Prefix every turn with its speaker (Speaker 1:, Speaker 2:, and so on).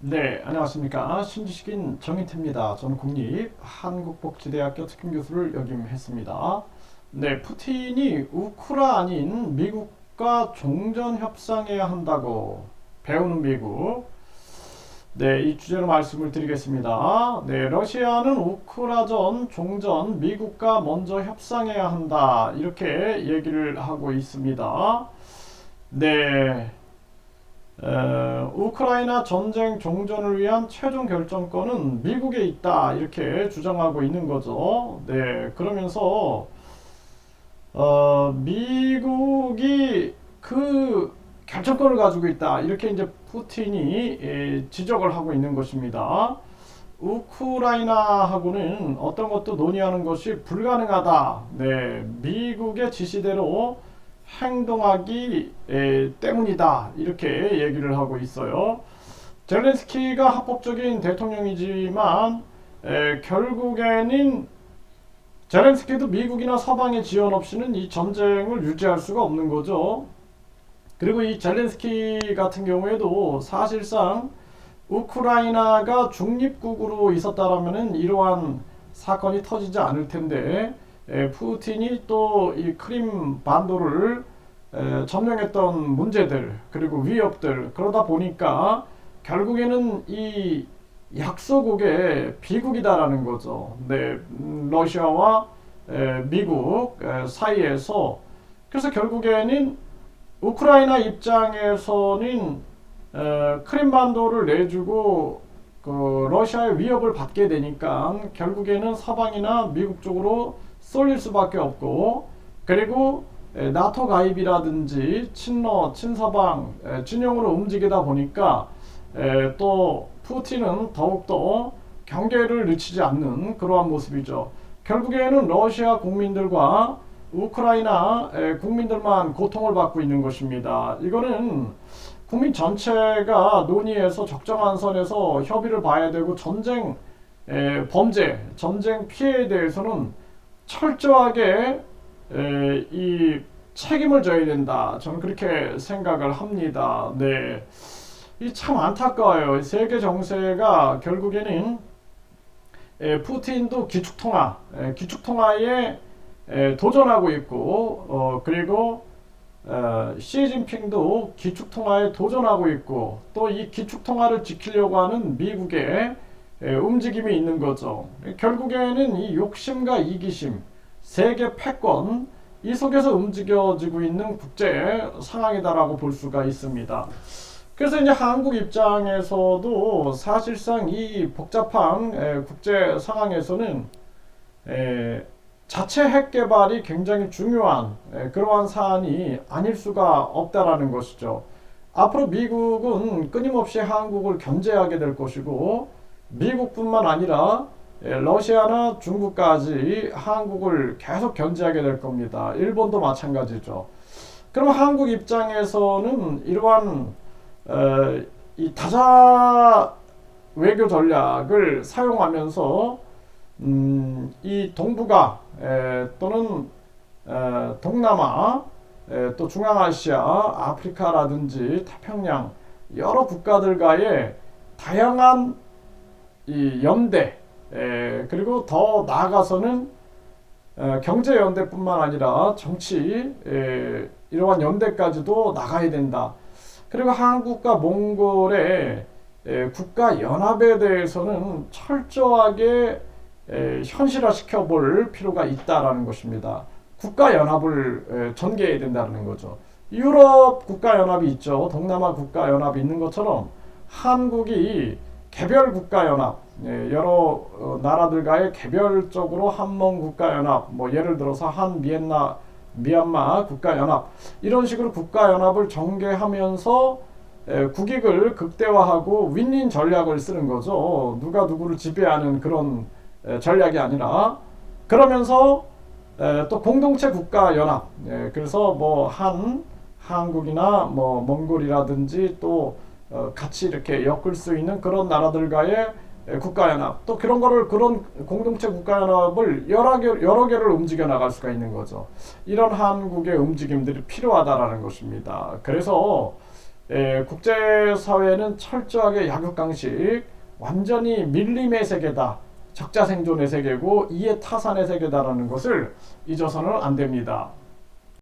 Speaker 1: 네, 안녕하십니까. 신지식인 정인태입니다. 저는 국립한국복지대학교 특임교수를 역임했습니다. 네, 푸틴이 우크라 아닌 미국과 종전 협상해야 한다고 배우는 미국. 네, 이 주제로 말씀을 드리겠습니다. 네, 러시아는 우크라전 종전 미국과 먼저 협상해야 한다. 이렇게 얘기를 하고 있습니다. 네, 우크라이나 전쟁 종전을 위한 최종 결정권은 미국에 있다 이렇게 주장하고 있는 거죠. 네, 그러면서 미국이 그 결정권을 가지고 있다 이렇게 이제 푸틴이 지적을 하고 있는 것입니다. 우크라이나하고는 어떤 것도 논의하는 것이 불가능하다. 네, 미국의 지시대로 행동하기 때문이다. 이렇게 얘기를 하고 있어요. 젤렌스키가 합법적인 대통령이지만 결국에는 젤렌스키도 미국이나 서방의 지원 없이는 이 전쟁을 유지할 수가 없는 거죠. 그리고 이 젤렌스키 같은 경우에도 사실상 우크라이나가 중립국으로 있었다라면은 이러한 사건이 터지지 않을 텐데 푸틴이 또 이 크림 반도를 점령했던 문제들 그리고 위협들 그러다 보니까 결국에는 이 약소국의 비국이다라는 거죠. 네, 러시아와 미국 사이에서 그래서 결국에는 우크라이나 입장에서는 크림반도를 내주고 그 러시아의 위협을 받게 되니까 결국에는 서방이나 미국 쪽으로 쏠릴 수밖에 없고 그리고 나토 가입이라든지 친러, 친서방 진영으로 움직이다 보니까 또 푸틴은 더욱더 경계를 늦추지 않는 그러한 모습이죠. 결국에는 러시아 국민들과 우크라이나 국민들만 고통을 받고 있는 것입니다. 이거는 국민 전체가 논의해서 적정한 선에서 협의를 봐야 되고 전쟁 범죄, 전쟁 피해에 대해서는 철저하게 이 책임을 져야 된다. 저는 그렇게 생각을 합니다. 네, 이 참 안타까워요. 세계 정세가 결국에는 푸틴도 기축통화에 도전하고 있고 그리고 시진핑도 기축통화에 도전하고 있고 또 이 기축통화를 지키려고 하는 미국의 움직임이 있는 거죠. 결국에는 이 욕심과 이기심, 세계 패권 이 속에서 움직여지고 있는 국제 상황이다라고 볼 수가 있습니다. 그래서 이제 한국 입장에서도 사실상 이 복잡한 국제 상황에서는 자체 핵 개발이 굉장히 중요한 그러한 사안이 아닐 수가 없다라는 것이죠. 앞으로 미국은 끊임없이 한국을 견제하게 될 것이고 미국뿐만 아니라 러시아나 중국까지 한국을 계속 견제하게 될 겁니다. 일본도 마찬가지죠. 그럼 한국 입장에서는 이러한 이 다자 외교 전략을 사용하면서 이 동북아 또는 동남아 또 중앙아시아, 아프리카라든지 태평양 여러 국가들과의 다양한 이 연대 그리고 더 나아가서는 경제 연대뿐만 아니라 정치 이러한 연대까지도 나가야 된다. 그리고 한국과 몽골의 국가 연합에 대해서는 철저하게 현실화시켜 볼 필요가 있다라는 것입니다. 국가 연합을 전개해야 된다는 거죠. 유럽 국가 연합이 있죠. 동남아 국가 연합이 있는 것처럼 한국이 개별 국가 연합 여러 나라들과의 개별적으로 한盟 국가 연합 뭐 예를 들어서 미얀마 국가 연합 이런 식으로 국가 연합을 전개하면서 국익을 극대화하고 윈윈 전략을 쓰는 거죠. 누가 누구를 지배하는 그런 전략이 아니라 그러면서 또 공동체 국가 연합 그래서 뭐 한국이나 뭐 몽골이라든지 또 같이 이렇게 엮을 수 있는 그런 나라들과의 국가연합 또 그런 거를 그런 공동체 국가연합을 여러 개를 움직여 나갈 수가 있는 거죠. 이런 한국의 움직임들이 필요하다라는 것입니다. 그래서 국제사회는 철저하게 약육강식, 완전히 밀림의 세계다, 적자생존의 세계고 이해타산의 세계다라는 것을 잊어서는 안 됩니다.